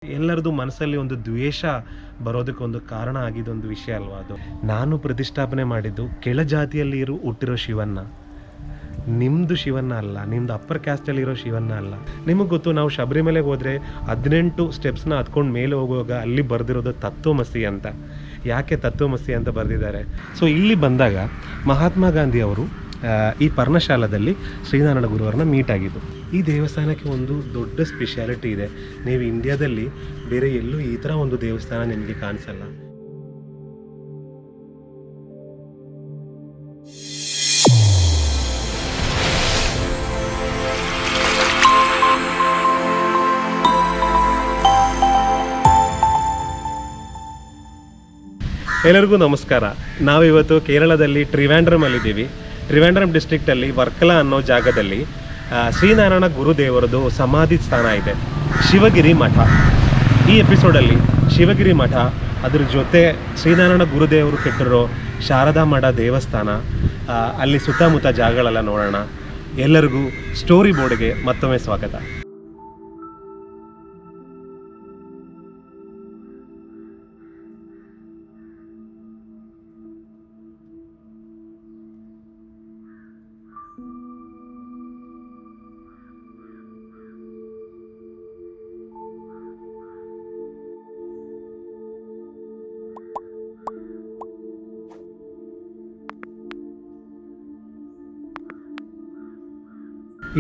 ಎಲ್ಲರದು ಮನಸ್ಸಲ್ಲಿ ಒಂದು ದ್ವೇಷ ಬರೋದಕ್ಕೊಂದು ಕಾರಣ ಆಗಿದೊಂದು ವಿಷಯ ಅಲ್ವಾ ಅದು. ನಾನು ಪ್ರತಿಷ್ಠಾಪನೆ ಮಾಡಿದ್ದು ಕೆಳಜಾತಿಯಲ್ಲಿ ಹುಟ್ಟಿರೋ ಶಿವನ್ನ, ನಿಮ್ಮದು ಶಿವನ್ನ ಅಲ್ಲ, ನಿಮ್ದು ಅಪ್ಪರ್ ಕ್ಯಾಸ್ಟಲ್ಲಿರೋ ಶಿವನ್ನ ಅಲ್ಲ. ನಿಮಗೆ ಗೊತ್ತು, ನಾವು ಶಬರಿಮಲೆಗೆ ಹೋದರೆ 18 ಸ್ಟೆಪ್ಸ್ನ ಹತ್ಕೊಂಡು ಮೇಲೆ ಹೋಗುವಾಗ ಅಲ್ಲಿ ಬರೆದಿರೋದು ತತ್ವಮಸಿ ಅಂತ. ಯಾಕೆ ತತ್ವಮಸಿ ಅಂತ ಬರೆದಿದ್ದಾರೆ? ಸೊ ಇಲ್ಲಿ ಬಂದಾಗ ಮಹಾತ್ಮ ಗಾಂಧಿ ಅವರು ಈ ಪರ್ಣಶಾಲದಲ್ಲಿ ಶ್ರೀನಾರಾಯಣ ಗುರುವರನ್ನ ಮೀಟ್ ಆಗಿದ್ದು. ಈ ದೇವಸ್ಥಾನಕ್ಕೆ ಒಂದು ದೊಡ್ಡ ಸ್ಪೆಷಾಲಿಟಿ ಇದೆ. ನೀವು ಇಂಡಿಯಾದಲ್ಲಿ ಬೇರೆ ಎಲ್ಲೂ ಈ ಥರ ಒಂದು ದೇವಸ್ಥಾನ ನಿಮಗೆ ಕಾಣಿಸಲ್ಲ. ಎಲ್ಲರಿಗೂ ನಮಸ್ಕಾರ. ನಾವಿವತ್ತು ಕೇರಳದಲ್ಲಿ ಟ್ರಿವಾಂಡ್ರಮಲ್ಲಿದ್ದೀವಿ. ಟ್ರಿವಾಂಡ್ರಮ್ ಡಿಸ್ಟ್ರಿಕ್ಟಲ್ಲಿ ವರ್ಕಲಾ ಅನ್ನೋ ಜಾಗದಲ್ಲಿ ಶ್ರೀನಾರಾಯಣ ಗುರುದೇವರದು ಸಮಾಧಿ ಸ್ಥಾನ ಇದೆ, ಶಿವಗಿರಿ ಮಠ. ಈ ಎಪಿಸೋಡಲ್ಲಿ ಶಿವಗಿರಿ ಮಠ, ಅದ್ರ ಜೊತೆ ಶ್ರೀನಾರಾಯಣ ಗುರುದೇವರು ಕೆಟ್ಟಿರೋ ಶಾರದಾ ಮಠ ದೇವಸ್ಥಾನ, ಅಲ್ಲಿ ಸುತ್ತಮುತ್ತ ಜಾಗಗಳೆಲ್ಲ ನೋಡೋಣ. ಎಲ್ಲರಿಗೂ ಸ್ಟೋರಿ ಬೋರ್ಡ್ಗೆ ಮತ್ತೊಮ್ಮೆ ಸ್ವಾಗತ.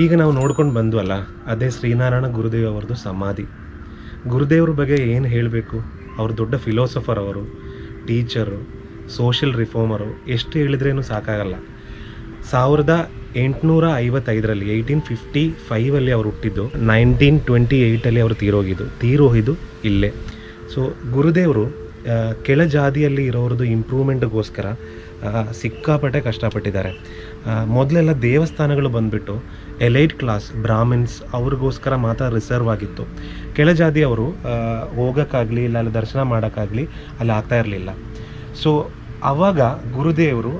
ಈಗ ನಾವು ನೋಡ್ಕೊಂಡು ಬಂದ್ವಲ್ಲ, ಅದೇ ಶ್ರೀನಾರಾಯಣ ಗುರುದೇವ್ ಅವ್ರದ್ದು ಸಮಾಧಿ. ಗುರುದೇವ್ರ ಬಗ್ಗೆ ಏನು ಹೇಳಬೇಕು? ಅವರು ದೊಡ್ಡ ಫಿಲಾಸಫರ್, ಅವರು ಟೀಚರು, ಸೋಷಿಯಲ್ ರಿಫಾರ್ಮರು. ಎಷ್ಟು ಹೇಳಿದ್ರೇನು ಸಾಕಾಗಲ್ಲ. 1855ರಲ್ಲಿ 1855 ಅವರು ಹುಟ್ಟಿದ್ದು, 1928 ಅವರು ತೀರೋಗಿದ್ದು ಇಲ್ಲೇ. ಸೊ ಗುರುದೇವರು ಕೆಳಜಾತಿಯಲ್ಲಿ ಇರೋರದ್ದು ಇಂಪ್ರೂವ್ಮೆಂಟ್ಗೋಸ್ಕರ ಸಿಕ್ಕಾಪಟ್ಟೆ ಕಷ್ಟಪಟ್ಟಿದ್ದಾರೆ. ಮೊದಲೆಲ್ಲ ದೇವಸ್ಥಾನಗಳು ಬಂದುಬಿಟ್ಟು ಎಲೈಟ್ ಕ್ಲಾಸ್ ಬ್ರಾಹ್ಮಿನ್ಸ್ ಅವ್ರಿಗೋಸ್ಕರ ಮಾತ್ರ ರಿಸರ್ವ್ ಆಗಿತ್ತು. ಕೆಳಜಾತಿ ಅವರು ಹೋಗೋಕ್ಕಾಗಲಿ ಇಲ್ಲ ಅಲ್ಲಿ ದರ್ಶನ ಮಾಡೋಕ್ಕಾಗಲಿ ಅಲ್ಲಿ ಆಗ್ತಾ ಇರಲಿಲ್ಲ. ಸೊ ಆವಾಗ ಗುರುದೇವರು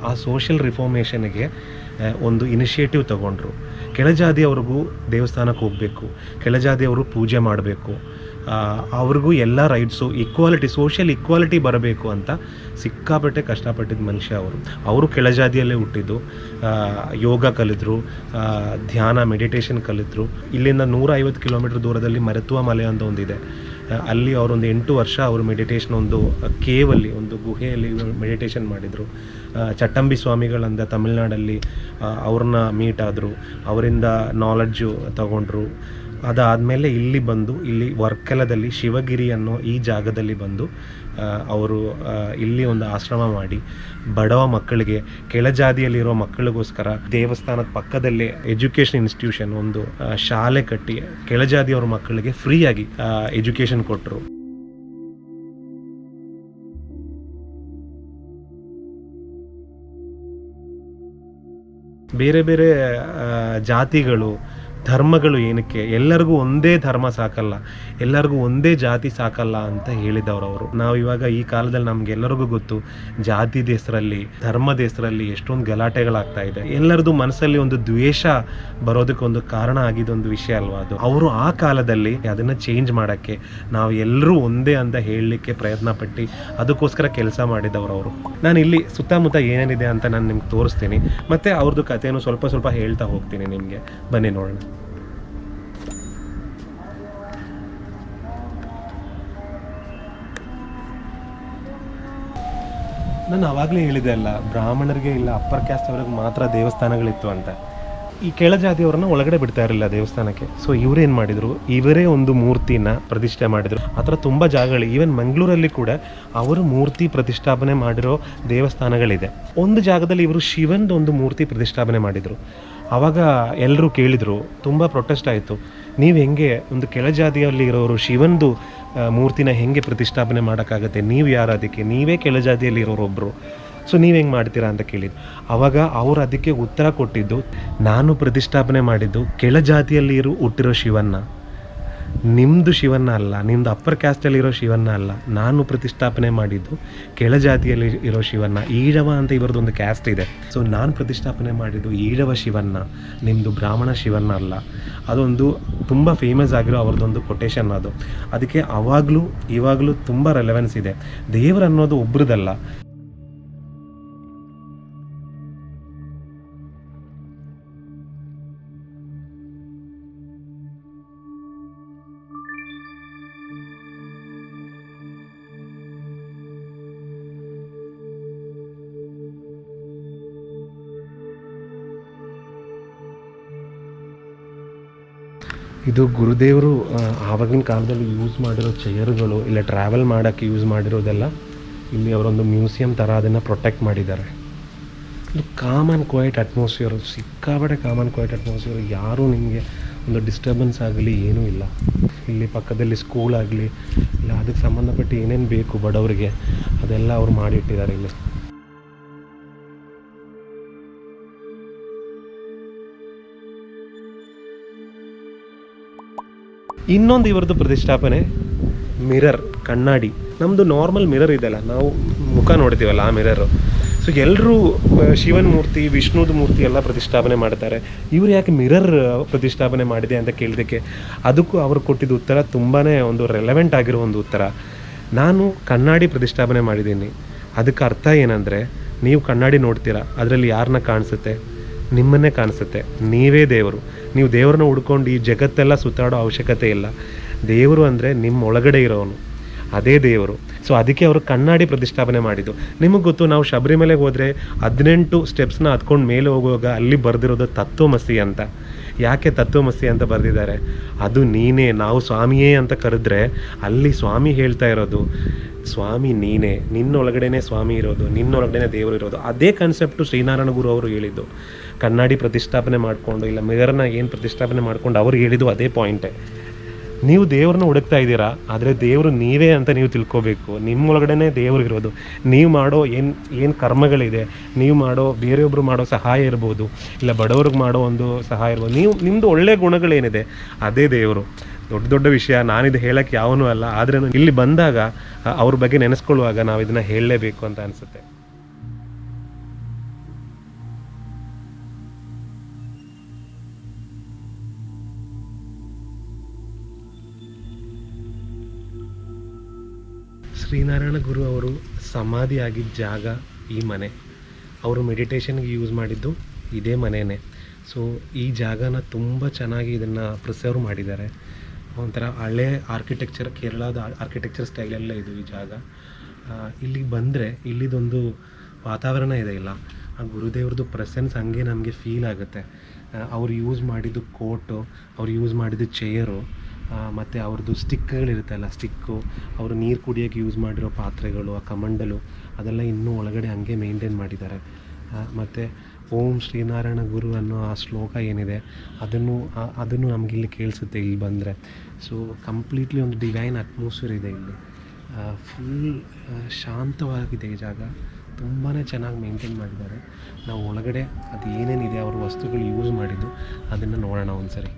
ಆ ಸೋಷಿಯಲ್ ರಿಫಾರ್ಮೇಷನ್ಗೆ ಒಂದು ಇನಿಷಿಯೇಟಿವ್ ತಗೊಂಡ್ರು. ಕೆಳಜಾತಿಯವ್ರಿಗೂ ದೇವಸ್ಥಾನಕ್ಕೆ ಹೋಗಬೇಕು, ಕೆಳಜಾತಿಯವರು ಪೂಜೆ ಮಾಡಬೇಕು, ಅವ್ರಿಗೂ ಎಲ್ಲ ರೈಟ್ಸು, ಈಕ್ವಾಲಿಟಿ, ಸೋಷಿಯಲ್ ಈಕ್ವಾಲಿಟಿ ಬರಬೇಕು ಅಂತ ಸಿಕ್ಕಾಪಟ್ಟೆ ಕಷ್ಟಪಟ್ಟಿದ್ದ ಮನುಷ್ಯ ಅವರು ಕೆಳಜಾತಿಯಲ್ಲೇ ಹುಟ್ಟಿದ್ದು. ಯೋಗ ಕಲಿತರು, ಧ್ಯಾನ ಮೆಡಿಟೇಷನ್ ಕಲಿತರು. ಇಲ್ಲಿಂದ 150 ಕಿಲೋಮೀಟರ್ ದೂರದಲ್ಲಿ ಮರೆತುವ ಮಲೆ ಅಂತ ಒಂದಿದೆ. ಅಲ್ಲಿ ಅವರೊಂದು 8 ವರ್ಷ ಅವರು ಮೆಡಿಟೇಷನ್, ಒಂದು ಕೇವಲ್ಲಿ, ಒಂದು ಗುಹೆಯಲ್ಲಿ ಮೆಡಿಟೇಷನ್ ಮಾಡಿದರು. ಚಟ್ಟಂಬಿ ಸ್ವಾಮಿಗಳಂದ ತಮಿಳ್ನಾಡಲ್ಲಿ ಅವ್ರನ್ನ ಮೀಟ್ ಆದರು, ಅವರಿಂದ ನಾಲೆಡ್ಜು ತಗೊಂಡ್ರು. ಅದಾದಮೇಲೆ ಇಲ್ಲಿ ಬಂದು, ಇಲ್ಲಿ ವರ್ಕಲದಲ್ಲಿ ಶಿವಗಿರಿ ಅನ್ನೋ ಈ ಜಾಗದಲ್ಲಿ ಬಂದು ಅವರು ಇಲ್ಲಿ ಒಂದು ಆಶ್ರಮ ಮಾಡಿ ಬಡವ ಮಕ್ಕಳಿಗೆ, ಕೆಳಜಾತಿಯಲ್ಲಿರೋ ಮಕ್ಕಳಿಗೋಸ್ಕರ ದೇವಸ್ಥಾನದ ಪಕ್ಕದಲ್ಲೇ ಎಜುಕೇಷನ್ ಇನ್ಸ್ಟಿಟ್ಯೂಷನ್, ಒಂದು ಶಾಲೆ ಕಟ್ಟಿ ಕೆಳಜಾತಿಯವ್ರ ಮಕ್ಕಳಿಗೆ ಫ್ರೀಯಾಗಿ ಎಜುಕೇಷನ್ ಕೊಟ್ಟರು. ಬೇರೆ ಬೇರೆ ಜಾತಿಗಳು, ಧರ್ಮಗಳು ಏನಕ್ಕೆ? ಎಲ್ಲರಿಗೂ ಒಂದೇ ಧರ್ಮ ಸಾಕಲ್ಲ, ಎಲ್ಲರಿಗೂ ಒಂದೇ ಜಾತಿ ಸಾಕಲ್ಲ ಅಂತ ಹೇಳಿದವರು ಅವರು. ನಾವು ಇವಾಗ ಈ ಕಾಲದಲ್ಲಿ ನಮ್ಗೆಲ್ಲರಿಗೂ ಗೊತ್ತು, ಜಾತಿದ ಹೆಸರಲ್ಲಿ, ಧರ್ಮದ ಹೆಸರಲ್ಲಿ ಎಷ್ಟೊಂದು ಗಲಾಟೆಗಳಾಗ್ತಾ ಇದೆ. ಎಲ್ಲರದು ಮನಸ್ಸಲ್ಲಿ ಒಂದು ದ್ವೇಷ ಬರೋದಕ್ಕೊಂದು ಕಾರಣ ಆಗಿದೊಂದು ವಿಷಯ ಅಲ್ವಾ ಅದು. ಅವರು ಆ ಕಾಲದಲ್ಲಿ ಅದನ್ನು ಚೇಂಜ್ ಮಾಡೋಕ್ಕೆ, ನಾವು ಎಲ್ಲರೂ ಒಂದೇ ಅಂತ ಹೇಳಲಿಕ್ಕೆ ಪ್ರಯತ್ನ ಪಟ್ಟು ಅದಕ್ಕೋಸ್ಕರ ಕೆಲಸ ಮಾಡಿದವರು ಅವರು. ನಾನು ಇಲ್ಲಿ ಸುತ್ತಮುತ್ತ ಏನೇನಿದೆ ಅಂತ ನಾನು ನಿಮ್ಗೆ ತೋರಿಸ್ತೀನಿ, ಮತ್ತು ಅವ್ರದ್ದು ಕಥೆಯನ್ನು ಸ್ವಲ್ಪ ಹೇಳ್ತಾ ಹೋಗ್ತೀನಿ ನಿಮಗೆ. ಬನ್ನಿ ನೋಡೋಣ. ನಾನು ಆವಾಗಲೇ ಹೇಳಿದೆ ಅಲ್ಲ, ಬ್ರಾಹ್ಮಣರಿಗೆ ಇಲ್ಲ ಅಪ್ಪರ್ ಕ್ಯಾಸ್ಟ್ ಅವ್ರಿಗೆ ಮಾತ್ರ ದೇವಸ್ಥಾನಗಳಿತ್ತು ಅಂತ. ಈ ಕೆಳಜಾತಿಯವ್ರನ್ನ ಒಳಗಡೆ ಬಿಡ್ತಾ ಇರಲಿಲ್ಲ ದೇವಸ್ಥಾನಕ್ಕೆ. ಸೊ ಇವರೇನು ಮಾಡಿದರು, ಇವರೇ ಒಂದು ಮೂರ್ತಿನ ಪ್ರತಿಷ್ಠೆ ಮಾಡಿದರು. ಆ ಥರ ತುಂಬ ಜಾಗಗಳು, ಈವನ್ ಮಂಗಳೂರಲ್ಲಿ ಕೂಡ ಅವರು ಮೂರ್ತಿ ಪ್ರತಿಷ್ಠಾಪನೆ ಮಾಡಿರೋ ದೇವಸ್ಥಾನಗಳಿದೆ. ಒಂದು ಜಾಗದಲ್ಲಿ ಇವರು ಶಿವಂದು ಒಂದು ಮೂರ್ತಿ ಪ್ರತಿಷ್ಠಾಪನೆ ಮಾಡಿದರು. ಆವಾಗ ಎಲ್ಲರೂ ಕೇಳಿದರು, ತುಂಬ ಪ್ರೊಟೆಸ್ಟ್ ಆಯಿತು. ನೀವು ಹೆಂಗೆ ಒಂದು ಕೆಳಜಾತಿಯಲ್ಲಿ ಇರೋರು ಶಿವಂದು ಮೂರ್ತಿನ ಹೆಂಗೆ ಪ್ರತಿಷ್ಠಾಪನೆ ಮಾಡೋಕ್ಕಾಗತ್ತೆ? ನೀವು ಯಾರು ಅದಕ್ಕೆ? ನೀವೇ ಕೆಳಜಾತಿಯಲ್ಲಿ ಇರೋರೊಬ್ಬರು, ಸೊ ನೀವು ಹೆಂಗೆ ಮಾಡ್ತೀರಾ ಅಂತ ಕೇಳಿದ್ರು. ಆವಾಗ ಅವರು ಅದಕ್ಕೆ ಉತ್ತರ ಕೊಟ್ಟಿದ್ದು, ನಾನು ಪ್ರತಿಷ್ಠಾಪನೆ ಮಾಡಿದ್ದು ಕೆಳಜಾತಿಯಲ್ಲಿ ಹುಟ್ಟಿರೋ ಶಿವನ್ನ, ನಿಮ್ಮದು ಶಿವನ್ನ ಅಲ್ಲ, ನಿಮ್ಮದು ಅಪ್ಪರ್ ಕ್ಯಾಸ್ಟಲ್ಲಿರೋ ಶಿವನ್ನ ಅಲ್ಲ, ನಾನು ಪ್ರತಿಷ್ಠಾಪನೆ ಮಾಡಿದ್ದು ಕೆಳಜಾತಿಯಲ್ಲಿ ಇರೋ ಶಿವನ್ನ. ಈഴವ ಅಂತ ಇವರದೊಂದು ಕ್ಯಾಸ್ಟ್ ಇದೆ. ಸೊ ನಾನು ಪ್ರತಿಷ್ಠಾಪನೆ ಮಾಡಿದ್ದು ಈഴವ ಶಿವನ್ನ, ನಿಮ್ಮದು ಬ್ರಾಹ್ಮಣ ಶಿವನ್ನ ಅಲ್ಲ. ಅದೊಂದು ತುಂಬ ಫೇಮಸ್ ಆಗಿರೋ ಅವ್ರದ್ದೊಂದು ಕೊಟೇಶನ್ ಅದು. ಅದಕ್ಕೆ ಅವಾಗಲೂ ಇವಾಗಲೂ ತುಂಬ ರೆಲೆವೆನ್ಸ್ ಇದೆ. ದೇವರು ಅನ್ನೋದು ಒಬ್ರದಲ್ಲ. ಇದು ಗುರುದೇವರು ಆವಾಗಿನ ಕಾಲದಲ್ಲಿ ಯೂಸ್ ಮಾಡಿರೋ ಚೇರ್ಗಳು, ಇಲ್ಲ ಟ್ರಾವೆಲ್ ಮಾಡೋಕ್ಕೆ ಯೂಸ್ ಮಾಡಿರೋದೆಲ್ಲ ಇಲ್ಲಿ ಅವರೊಂದು ಮ್ಯೂಸಿಯಂ ಥರ ಅದನ್ನು ಪ್ರೊಟೆಕ್ಟ್ ಮಾಡಿದ್ದಾರೆ. ಇದು ಕಾಮ್ ಆ್ಯಂಡ್ ಕ್ವೈಟ್ ಅಟ್ಮಾಸ್ಫಿಯರು, ಸಿಕ್ಕಾಪಟ್ಟೆ ಕಾಮ್ ಆ್ಯಂಡ್ ಕ್ವೈಟ್ ಅಟ್ಮಾಸ್ಫಿಯರು. ಯಾರೂ ನಿಮಗೆ ಒಂದು ಡಿಸ್ಟರ್ಬೆನ್ಸ್ ಆಗಲಿ ಏನೂ ಇಲ್ಲ. ಇಲ್ಲಿ ಪಕ್ಕದಲ್ಲಿ ಸ್ಕೂಲ್ ಆಗಲಿ ಇಲ್ಲ ಅದಕ್ಕೆ ಸಂಬಂಧಪಟ್ಟು ಏನೇನು ಬೇಕು ಬಡವರಿಗೆ ಅದೆಲ್ಲ ಅವ್ರು ಮಾಡಿಟ್ಟಿದ್ದಾರೆ ಇಲ್ಲಿ. ಇನ್ನೊಂದು ಇವರದ್ದು ಪ್ರತಿಷ್ಠಾಪನೆ ಮಿರರ್, ಕಣ್ಣಾಡಿ. ನಮ್ಮದು ನಾರ್ಮಲ್ ಮಿರರ್ ಇದೆಯಲ್ಲ, ನಾವು ಮುಖ ನೋಡ್ತೀವಲ್ಲ ಆ ಮಿರರು. ಸೊ ಎಲ್ಲರೂ ಶಿವನ ಮೂರ್ತಿ, ವಿಷ್ಣುದ ಮೂರ್ತಿ ಎಲ್ಲ ಪ್ರತಿಷ್ಠಾಪನೆ ಮಾಡ್ತಾರೆ. ಇವರು ಯಾಕೆ ಮಿರರ್ ಪ್ರತಿಷ್ಠಾಪನೆ ಮಾಡಿದೆ ಅಂತ ಕೇಳಿದ್ದಕ್ಕೆ ಅದಕ್ಕೂ ಅವರು ಕೊಟ್ಟಿದ್ದ ಉತ್ತರ ತುಂಬಾ ಒಂದು ರೆಲೆವೆಂಟ್ ಆಗಿರೋ ಒಂದು ಉತ್ತರ. ನಾನು ಕಣ್ಣಾಡಿ ಪ್ರತಿಷ್ಠಾಪನೆ ಮಾಡಿದ್ದೀನಿ. ಅದಕ್ಕೆ ಅರ್ಥ ಏನಂದರೆ, ನೀವು ಕಣ್ಣಾಡಿ ನೋಡ್ತೀರಾ, ಅದರಲ್ಲಿ ಯಾರನ್ನ ಕಾಣಿಸುತ್ತೆ? ನಿಮ್ಮನ್ನೇ ಕಾಣಿಸುತ್ತೆ. ನೀವೇ ದೇವರು. ನೀವು ದೇವ್ರನ್ನ ಹುಡ್ಕೊಂಡು ಈ ಜಗತ್ತೆಲ್ಲ ಸುತ್ತಾಡೋ ಅವಶ್ಯಕತೆ ಇಲ್ಲ. ದೇವರು ಅಂದರೆ ನಿಮ್ಮ ಒಳಗಡೆ ಇರೋನು, ಅದೇ ದೇವರು. ಸೊ ಅದಕ್ಕೆ ಅವರು ಕಣ್ಣಾಡಿ ಪ್ರತಿಷ್ಠಾಪನೆ ಮಾಡಿದ್ದು. ನಿಮಗೆ ಗೊತ್ತು, ನಾವು ಶಬರಿಮಲೆಗೆ ಹೋದರೆ 18 ಸ್ಟೆಪ್ಸ್ನ ಹತ್ಕೊಂಡು ಮೇಲೆ ಹೋಗುವಾಗ ಅಲ್ಲಿ ಬರೆದಿರೋದು ತತ್ವಮಸಿ ಅಂತ. ಯಾಕೆ ತತ್ವಮಸಿ ಅಂತ ಬರೆದಿದ್ದಾರೆ? ಅದು ನೀನೇ, ನಾವು ಸ್ವಾಮಿಯೇ ಅಂತ ಕರೆದ್ರೆ ಅಲ್ಲಿ ಸ್ವಾಮಿ ಹೇಳ್ತಾ ಇರೋದು ಸ್ವಾಮಿ ನೀನೇ, ನಿನ್ನೊಳಗಡೆನೇ ಸ್ವಾಮಿ ಇರೋದು, ನಿನ್ನೊಳಗಡೆನೇ ದೇವರು ಇರೋದು. ಅದೇ ಕಾನ್ಸೆಪ್ಟು ಶ್ರೀನಾರಾಯಣ ಗುರು ಅವರು ಹೇಳಿದ್ದು. ಕಣ್ಣಾಡಿ ಪ್ರತಿಷ್ಠಾಪನೆ ಮಾಡಿಕೊಂಡು ಇಲ್ಲ ಮಿರರ್ನ ಏನು ಪ್ರತಿಷ್ಠಾಪನೆ ಮಾಡ್ಕೊಂಡು ಅವ್ರು ಹೇಳಿದ್ದು ಅದೇ ಪಾಯಿಂಟೇ. ನೀವು ದೇವ್ರನ್ನ ಹುಡುಕ್ತಾ ಇದ್ದೀರಾ, ಆದರೆ ದೇವರು ನೀವೇ ಅಂತ ನೀವು ತಿಳ್ಕೊಬೇಕು. ನಿಮ್ಮೊಳಗಡೆನೇ ದೇವರು ಇರೋದು. ನೀವು ಮಾಡೋ ಏನು ಕರ್ಮಗಳಿದೆ, ನೀವು ಮಾಡೋ ಬೇರೆಯೊಬ್ಬರು ಮಾಡೋ ಸಹಾಯ ಇರ್ಬೋದು, ಇಲ್ಲ ಬಡವ್ರಿಗೆ ಮಾಡೋ ಒಂದು ಸಹಾಯ ಇರ್ಬೋದು, ನಿಮ್ಮದು ಒಳ್ಳೆಯ ಗುಣಗಳೇನಿದೆ ಅದೇ ದೇವರು. ದೊಡ್ಡ ವಿಷಯ, ನಾನಿದು ಹೇಳೋಕ್ಕೆ ಯಾವನೂ ಅಲ್ಲ. ಆದರೆ ಇಲ್ಲಿ ಬಂದಾಗ ಅವ್ರ ಬಗ್ಗೆ ನೆನೆಸ್ಕೊಳ್ಳುವಾಗ ನಾವು ಇದನ್ನು ಹೇಳಲೇಬೇಕು ಅಂತ ಅನಿಸುತ್ತೆ. ಶ್ರೀನಾರಾಯಣ ಗುರು ಅವರು ಸಮಾಧಿ ಆಗಿದ್ದ ಜಾಗ ಈ ಮನೆ. ಅವರು ಮೆಡಿಟೇಷನ್ಗೆ ಯೂಸ್ ಮಾಡಿದ್ದು ಇದೇ ಮನೆಯೇ. ಸೊ ಈ ಜಾಗನ ತುಂಬ ಚೆನ್ನಾಗಿ ಇದನ್ನು ಪ್ರಿಸರ್ವ್ ಮಾಡಿದ್ದಾರೆ. ಒಂಥರ ಹಳೆ ಆರ್ಕಿಟೆಕ್ಚರ್, ಕೇರಳದ ಆರ್ಕಿಟೆಕ್ಚರ್ ಸ್ಟೈಲೆಲ್ಲ ಇದು ಈ ಜಾಗ. ಇಲ್ಲಿಗೆ ಬಂದರೆ ಇಲ್ಲಿದೊಂದು ವಾತಾವರಣ ಇದೆ ಇಲ್ಲ, ಆ ಗುರುದೇವ್ರದ್ದು ಪ್ರೆಸೆನ್ಸ್ ಹಂಗೆ ನಮಗೆ ಫೀಲ್ ಆಗುತ್ತೆ. ಅವ್ರು ಯೂಸ್ ಮಾಡಿದ್ದು ಕೋಟು, ಅವ್ರು ಯೂಸ್ ಮಾಡಿದ್ದು ಚೇರು, ಮತ್ತು ಅವ್ರದ್ದು ಸ್ಟಿಕ್ಗಳಿರುತ್ತಲ್ಲ, ಸ್ಟಿಕ್ಕು, ಅವರು ನೀರು ಕುಡಿಯೋಕ್ಕೆ ಯೂಸ್ ಮಾಡಿರೋ ಪಾತ್ರೆಗಳು, ಆ ಕಮಂಡಲು, ಅದೆಲ್ಲ ಇನ್ನೂ ಒಳಗಡೆ ಹಂಗೆ ಮೇಂಟೈನ್ ಮಾಡಿದ್ದಾರೆ. ಮತ್ತು ಓಂ ಶ್ರೀನಾರಾಯಣ ಗುರು ಅನ್ನೋ ಆ ಶ್ಲೋಕ ಏನಿದೆ ಅದನ್ನು ನಮಗಿಲ್ಲಿ ಕೇಳಿಸುತ್ತೆ ಇಲ್ಲಿ ಬಂದರೆ. ಸೊ ಕಂಪ್ಲೀಟ್ಲಿ ಒಂದು ಡಿವೈನ್ ಅಟ್ಮಾಸ್ಫಿಯರ್ ಇದೆ ಇಲ್ಲಿ. ಫುಲ್ ಶಾಂತವಾಗಿದೆ ಈ ಜಾಗ. ತುಂಬಾ ಚೆನ್ನಾಗಿ ಮೇಂಟೈನ್ ಮಾಡಿದ್ದಾರೆ. ನಾವು ಒಳಗಡೆ ಅದು ಏನೇನಿದೆ ಅವ್ರ ವಸ್ತುಗಳು ಯೂಸ್ ಮಾಡಿದ್ದು ಅದನ್ನು ನೋಡೋಣ ಒಂದು ಸರಿ.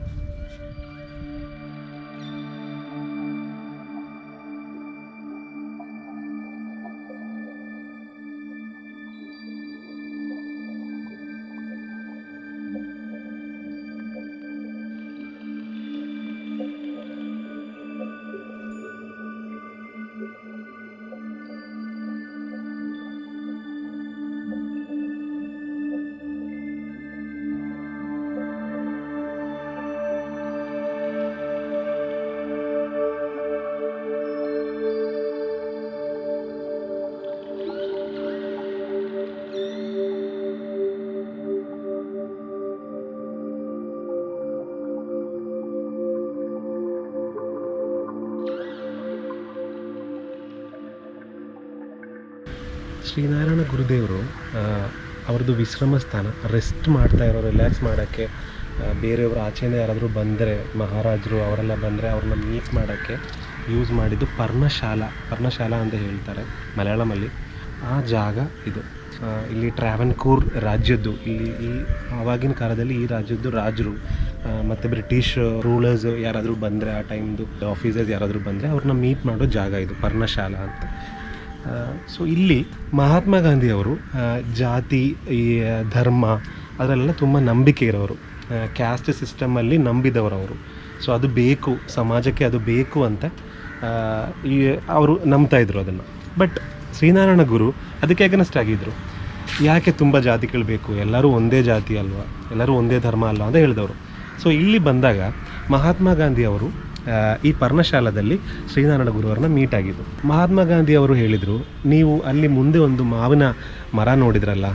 ಶ್ರೀನಾರಾಯಣ ಗುರುದೇವರು ಅವ್ರದ್ದು ವಿಶ್ರಮ ಸ್ಥಾನ, ರೆಸ್ಟ್ ಮಾಡ್ತಾ ಇರೋ, ರಿಲ್ಯಾಕ್ಸ್ ಮಾಡೋಕ್ಕೆ, ಬೇರೆಯವರು ಆಚೆಯಿಂದ ಯಾರಾದರೂ ಬಂದರೆ, ಮಹಾರಾಜರು ಅವರೆಲ್ಲ ಬಂದರೆ ಅವ್ರನ್ನ ಮೀಟ್ ಮಾಡೋಕ್ಕೆ ಯೂಸ್ ಮಾಡಿದ್ದು ಪರ್ಣಶಾಲಾ ಅಂತ ಹೇಳ್ತಾರೆ ಮಲಯಾಳಮಲ್ಲಿ. ಆ ಜಾಗ ಇದು. ಇಲ್ಲಿ ಟ್ರಾವೆನ್ಕೋರ್ ರಾಜ್ಯದ್ದು ಈ ಆವಾಗಿನ ಕಾಲದಲ್ಲಿ ಈ ರಾಜ್ಯದ್ದು ರಾಜರು ಮತ್ತು ಬ್ರಿಟಿಷ್ ರೂಲರ್ಸ್ ಯಾರಾದರೂ ಬಂದರೆ ಆ ಟೈಮ್ದು ಆಫೀಸರ್ಸ್ ಯಾರಾದರೂ ಬಂದರೆ ಅವ್ರನ್ನ ಮೀಟ್ ಮಾಡೋ ಜಾಗ ಇದು ಪರ್ಣಶಾಲಾ ಅಂತ. ಸೊ ಇಲ್ಲಿ ಮಹಾತ್ಮ ಗಾಂಧಿ ಅವರು ಜಾತಿ, ಈ ಧರ್ಮ ಅದರಲ್ಲೆಲ್ಲ ತುಂಬ ನಂಬಿಕೆ ಇರೋರು, ಕ್ಯಾಸ್ಟ್ ಸಿಸ್ಟಮಲ್ಲಿ ನಂಬಿದವರು ಅವರು. ಸೊ ಅದು ಬೇಕು, ಸಮಾಜಕ್ಕೆ ಅದು ಬೇಕು ಅಂತ ಅವರು ನಂಬ್ತಾ ಇದ್ರು ಅದನ್ನು. ಬಟ್ ಶ್ರೀನಾರಾಯಣ ಗುರು ಅದಕ್ಕೆ ಅಗೇನ್ಸ್ಟ್ ಆಗಿದ್ದರು. ಯಾಕೆ ತುಂಬ ಜಾತಿಗಳು ಬೇಕು, ಎಲ್ಲರೂ ಒಂದೇ ಜಾತಿ ಅಲ್ವಾ, ಎಲ್ಲರೂ ಒಂದೇ ಧರ್ಮ ಅಲ್ವಾ ಅಂತ ಹೇಳಿದವರು. ಸೊ ಇಲ್ಲಿ ಬಂದಾಗ ಮಹಾತ್ಮ ಗಾಂಧಿ ಅವರು ಈ ಪರ್ಣಶಾಲಾದಲ್ಲಿ ಶ್ರೀನಾರಾಯಣ ಗುರುವರನ್ನ ಮೀಟ್ ಆಗಿದ್ದು. ಮಹಾತ್ಮ ಗಾಂಧಿ ಅವರು ಹೇಳಿದರು, ನೀವು ಅಲ್ಲಿ ಮುಂದೆ ಒಂದು ಮಾವಿನ ಮರ ನೋಡಿದ್ರಲ್ಲ,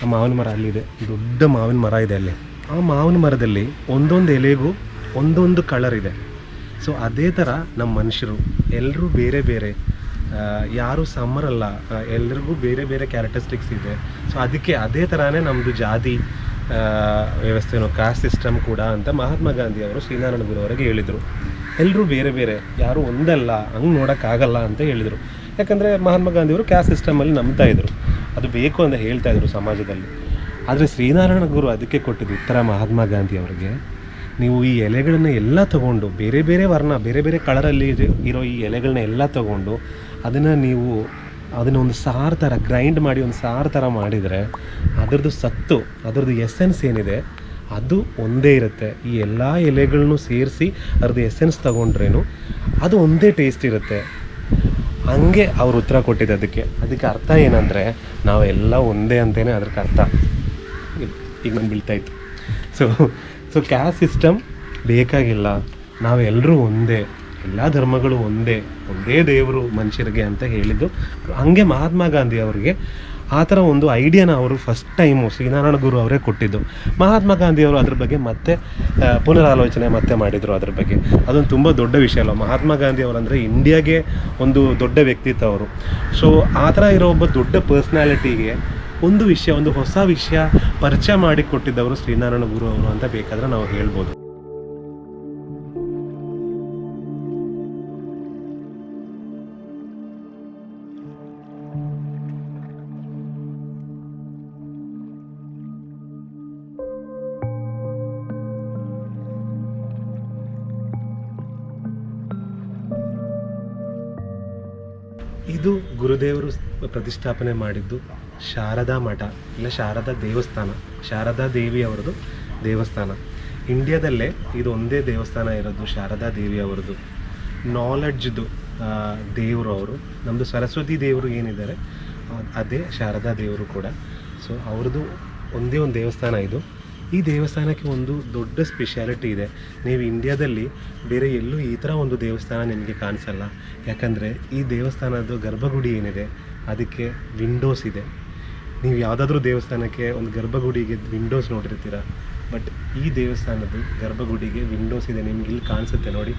ಆ ಮಾವಿನ ಮರ ಅಲ್ಲಿದೆ, ದೊಡ್ಡ ಮಾವಿನ ಮರ ಇದೆ ಅಲ್ಲಿ. ಆ ಮಾವಿನ ಮರದಲ್ಲಿ ಒಂದೊಂದು ಎಲೆಗೂ ಒಂದೊಂದು ಕಲರ್ ಇದೆ. ಸೊ ಅದೇ ಥರ ನಮ್ಮ ಮನುಷ್ಯರು ಎಲ್ಲರೂ ಬೇರೆ ಬೇರೆ, ಯಾರೂ ಸಮ್ಮರಲ್ಲ, ಎಲ್ರಿಗೂ ಬೇರೆ ಬೇರೆ ಕ್ಯಾರೆಕ್ಟರಿಸ್ಟಿಕ್ಸ್ ಇದೆ. ಸೊ ಅದಕ್ಕೆ ಅದೇ ಥರನೇ ನಮ್ಮದು ಜಾತಿ ವ್ಯವಸ್ಥೆನೋ ಕಾಸ್ಟ್ ಸಿಸ್ಟಮ್ ಕೂಡ ಅಂತ ಮಹಾತ್ಮ ಗಾಂಧಿ ಅವರು ಶ್ರೀನಾರಾಯಣ ಗುರು ಅವರಿಗೆ ಹೇಳಿದರು. ಎಲ್ಲರೂ ಬೇರೆ ಬೇರೆ, ಯಾರೂ ಒಂದಲ್ಲ, ಹಂಗೆ ನೋಡೋಕ್ಕಾಗಲ್ಲ ಅಂತ ಹೇಳಿದರು. ಯಾಕಂದರೆ ಮಹಾತ್ಮ ಗಾಂಧಿಯವರು ಕ್ಯಾಸ್ಟ್ ಸಿಸ್ಟಮಲ್ಲಿ ನಂಬ್ತಾ ಇದ್ರು, ಅದು ಬೇಕು ಅಂತ ಹೇಳ್ತಾ ಇದ್ರು ಸಮಾಜದಲ್ಲಿ. ಆದರೆ ಶ್ರೀನಾರಾಯಣ ಗುರು ಅದಕ್ಕೆ ಕೊಟ್ಟಿದ್ದು ಉತ್ತರ ಮಹಾತ್ಮ ಗಾಂಧಿ ಅವರಿಗೆ, ನೀವು ಈ ಎಲೆಗಳನ್ನ ಎಲ್ಲ ತೊಗೊಂಡು, ಬೇರೆ ಬೇರೆ ವರ್ಣ, ಬೇರೆ ಬೇರೆ ಕಲರಲ್ಲಿ ಇರೋ ಈ ಎಲೆಗಳನ್ನ ಎಲ್ಲ ತೊಗೊಂಡು ಅದನ್ನು ಒಂದು ಸಾರು ಥರ ಗ್ರೈಂಡ್ ಮಾಡಿ ಒಂದು ಸಾರು ಥರ ಮಾಡಿದರೆ ಅದರದ್ದು ಸತ್ತು, ಅದರದ್ದು ಎಸೆನ್ಸ್ ಏನಿದೆ ಅದು ಒಂದೇ ಇರುತ್ತೆ. ಈ ಎಲ್ಲ ಎಲೆಗಳನ್ನೂ ಸೇರಿಸಿ ಅದ್ರದ್ದು ಎಸೆನ್ಸ್ ತೊಗೊಂಡ್ರೇನು ಅದು ಒಂದೇ ಟೇಸ್ಟ್ ಇರುತ್ತೆ. ಹಂಗೆ ಅವ್ರು ಉತ್ತರ ಕೊಟ್ಟಿದ್ದು. ಅದಕ್ಕೆ ಅರ್ಥ ಏನಂದರೆ ನಾವೆಲ್ಲ ಒಂದೇ ಅಂತಲೇ ಅದಕ್ಕೆ ಅರ್ಥ. ಈಗ ನಾನು ಬೀಳ್ತಾಯಿತ್ತು. ಸೊ ಕ್ಯಾಸ್ಟ್ ಸಿಸ್ಟಮ್ ಬೇಕಾಗಿಲ್ಲ, ನಾವೆಲ್ಲರೂ ಒಂದೇ, ಎಲ್ಲ ಧರ್ಮಗಳು ಒಂದೇ ದೇವರು ಮನುಷ್ಯರಿಗೆ ಅಂತ ಹೇಳಿದ್ದು. ಹಂಗೆ ಮಹಾತ್ಮ ಗಾಂಧಿ ಅವರಿಗೆ ಆ ಥರ ಒಂದು ಐಡಿಯಾನ ಅವರು ಫಸ್ಟ್ ಟೈಮು ಶ್ರೀನಾರಾಯಣ ಗುರು ಅವರೇ ಕೊಟ್ಟಿದ್ದು. ಮಹಾತ್ಮ ಗಾಂಧಿ ಅವರು ಅದ್ರ ಬಗ್ಗೆ ಮತ್ತೆ ಪುನರಾಲೋಚನೆ ಮತ್ತೆ ಮಾಡಿದರು ಅದ್ರ ಬಗ್ಗೆ. ಅದೊಂದು ತುಂಬ ದೊಡ್ಡ ವಿಷಯ ಅಲ್ಲ. ಮಹಾತ್ಮ ಗಾಂಧಿ ಅವರಂದರೆ ಇಂಡಿಯಾಗೆ ಒಂದು ದೊಡ್ಡ ವ್ಯಕ್ತಿತ್ವ ಅವರು. ಸೊ ಆ ಥರ ಇರೋ ಒಬ್ಬ ದೊಡ್ಡ ಪರ್ಸ್ನಾಲಿಟಿಗೆ ಒಂದು ಹೊಸ ವಿಷಯ ಪರಿಚಯ ಮಾಡಿ ಕೊಟ್ಟಿದ್ದವರು ಶ್ರೀನಾರಾಯಣ ಗುರು ಅವರು ಅಂತ ಬೇಕಾದರೆ ನಾವು ಹೇಳ್ಬೋದು. ಇದು ಗುರುದೇವರು ಪ್ರತಿಷ್ಠಾಪನೆ ಮಾಡಿದ್ದು ಶಾರದಾ ಮಠ, ಇಲ್ಲ ಶಾರದಾ ದೇವಸ್ಥಾನ, ಶಾರದಾ ದೇವಿ ಅವರದು ದೇವಸ್ಥಾನ. ಇಂಡಿಯಾದಲ್ಲೇ ಇದು ಒಂದೇ ದೇವಸ್ಥಾನ ಇರೋದು ಶಾರದಾ ದೇವಿ ಅವರದು. ನಾಲೆಡ್ಜ್ದು ದೇವರು ಅವರು. ನಮ್ಮದು ಸರಸ್ವತಿ ದೇವರು ಏನಿದ್ದಾರೆ ಅದೇ ಶಾರದಾ ದೇವರು ಕೂಡ. ಸೊ ಅವ್ರದ್ದು ಒಂದೇ ಒಂದು ದೇವಸ್ಥಾನ ಇದು. ಈ ದೇವಸ್ಥಾನಕ್ಕೆ ಒಂದು ದೊಡ್ಡ ಸ್ಪೆಷಾಲಿಟಿ ಇದೆ. ನೀವು ಇಂಡಿಯಾದಲ್ಲಿ ಬೇರೆ ಎಲ್ಲೂ ಈ ಥರ ಒಂದು ದೇವಸ್ಥಾನ ನಿಮಗೆ ಕಾಣಿಸಲ್ಲ. ಯಾಕಂದರೆ ಈ ದೇವಸ್ಥಾನದ ಗರ್ಭಗುಡಿ ಏನಿದೆ ಅದಕ್ಕೆ ವಿಂಡೋಸ್ ಇದೆ. ನೀವು ಯಾವುದಾದ್ರೂ ದೇವಸ್ಥಾನಕ್ಕೆ ಒಂದು ಗರ್ಭಗುಡಿಗೆ ವಿಂಡೋಸ್ ನೋಡಿರ್ತೀರ, ಬಟ್ ಈ ದೇವಸ್ಥಾನದ ಗರ್ಭಗುಡಿಗೆ ವಿಂಡೋಸ್ ಇದೆ. ನಿಮ್ಗೆ ಇಲ್ಲಿ ಕಾಣಿಸುತ್ತೆ ನೋಡಿ.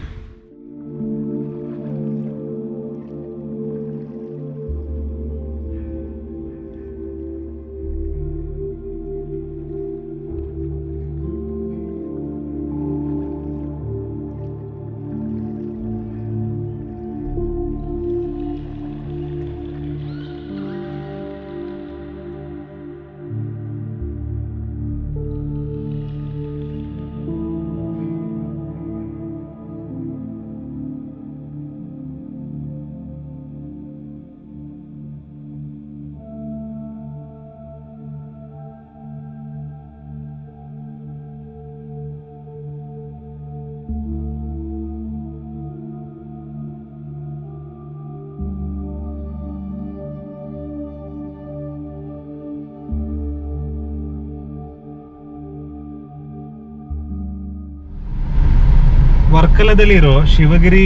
ವರ್ಕಲದಲ್ಲಿರೋ ಶಿವಗಿರಿ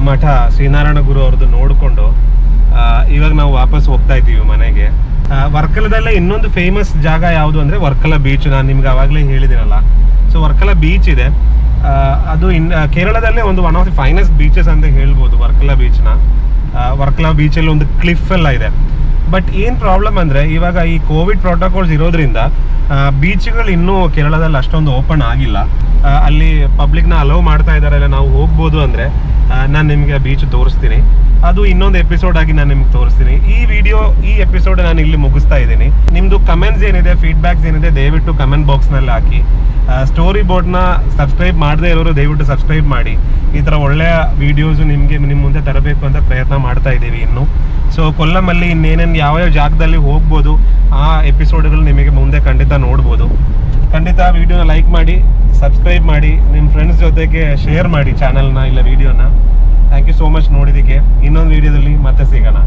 ಮಠ ಶ್ರೀನಾರಾಯಣ ಗುರು ಅವ್ರದ್ದು ನೋಡಿಕೊಂಡು ಇವಾಗ ನಾವು ವಾಪಸ್ ಹೋಗ್ತಾ ಇದ್ದೀವಿ ಮನೆಗೆ. ವರ್ಕಲದಲ್ಲೇ ಇನ್ನೊಂದು ಫೇಮಸ್ ಜಾಗ ಯಾವುದು ಅಂದರೆ ವರ್ಕಲ ಬೀಚ್. ನಾನು ನಿಮ್ಗೆ ಆವಾಗಲೇ ಹೇಳಿದ್ದೀನಲ್ಲ. ಸೊ ವರ್ಕಲ ಬೀಚ್ ಇದೆ. ಅದು ಕೇರಳದಲ್ಲೇ one of the finest beaches ಅಂತ ಹೇಳ್ಬೋದು ವರ್ಕಲ ಬೀಚ್ನ. ವರ್ಕಲ ಬೀಚಲ್ಲಿ ಒಂದು ಕ್ಲಿಫ್ ಎಲ್ಲ ಇದೆ. ಬಟ್ ಏನು ಪ್ರಾಬ್ಲಮ್ ಅಂದರೆ ಇವಾಗ ಈ ಕೋವಿಡ್ ಪ್ರೋಟೋಕಾಲ್ಸ್ ಇರೋದ್ರಿಂದ ಬೀಚ್ಗಳು ಇನ್ನೂ ಕೇರಳದಲ್ಲಿ ಅಷ್ಟೊಂದು ಓಪನ್ ಆಗಿಲ್ಲ. ಅಲ್ಲಿ ಪಬ್ಲಿಕ್ನ ಅಲೋ ಮಾಡ್ತಾ ಇದ್ದಾರೆ, ಇಲ್ಲ ನಾವು ಹೋಗ್ಬೋದು ಅಂದರೆ ನಾನು ನಿಮಗೆ ಬೀಚ್ ತೋರಿಸ್ತೀನಿ. ಅದು ಇನ್ನೊಂದು ಎಪಿಸೋಡ್ ಆಗಿ ನಾನು ನಿಮ್ಗೆ ತೋರಿಸ್ತೀನಿ. ಈ ಎಪಿಸೋಡ್ ನಾನು ಇಲ್ಲಿ ಮುಗಿಸ್ತಾ ಇದ್ದೀನಿ. ನಿಮ್ಮದು ಕಮೆಂಟ್ಸ್ ಏನಿದೆ, ಫೀಡ್ಬ್ಯಾಕ್ಸ್ ಏನಿದೆ, ದಯವಿಟ್ಟು ಕಮೆಂಟ್ ಬಾಕ್ಸ್ನಲ್ಲಿ ಹಾಕಿ. ಸ್ಟೋರಿ ಬೋರ್ಡ್ನ ಸಬ್ಸ್ಕ್ರೈಬ್ ಮಾಡದೇ ಇರೋರು ದಯವಿಟ್ಟು ಸಬ್ಸ್ಕ್ರೈಬ್ ಮಾಡಿ. ಈ ಥರ ಒಳ್ಳೆಯ ವೀಡಿಯೋಸು ನಿಮ್ಮ ಮುಂದೆ ತರಬೇಕು ಅಂತ ಪ್ರಯತ್ನ ಮಾಡ್ತಾ ಇದ್ದೀವಿ ಇನ್ನು. ಸೊ ಕೊಲ್ಲಮಲ್ಲಿ ಇನ್ನೇನೇನು ಯಾವ್ಯಾವ ಜಾಗದಲ್ಲಿ ಹೋಗ್ಬೋದು ಆ ಎಪಿಸೋಡ್ಗಳು ನಿಮಗೆ ಮುಂದೆ ಖಂಡಿತ ನೋಡ್ಬೋದು. ಖಂಡಿತ ವಿಡಿಯೋನ ಲೈಕ್ ಮಾಡಿ, ಸಬ್ಸ್ಕ್ರೈಬ್ ಮಾಡಿ, ನಿಮ್ಮ ಫ್ರೆಂಡ್ಸ್ ಜೊತೆಗೆ ಶೇರ್ ಮಾಡಿ ಚಾನಲ್ನ ಇಲ್ಲ ವಿಡಿಯೋನ. ಥ್ಯಾಂಕ್ ಯು ಸೋ ಮಚ್ ನೋಡಿದ್ದಕ್ಕೆ. ಇನ್ನೊಂದು ವಿಡಿಯೋದಲ್ಲಿ ಮತ್ತೆ ಸಿಗೋಣ.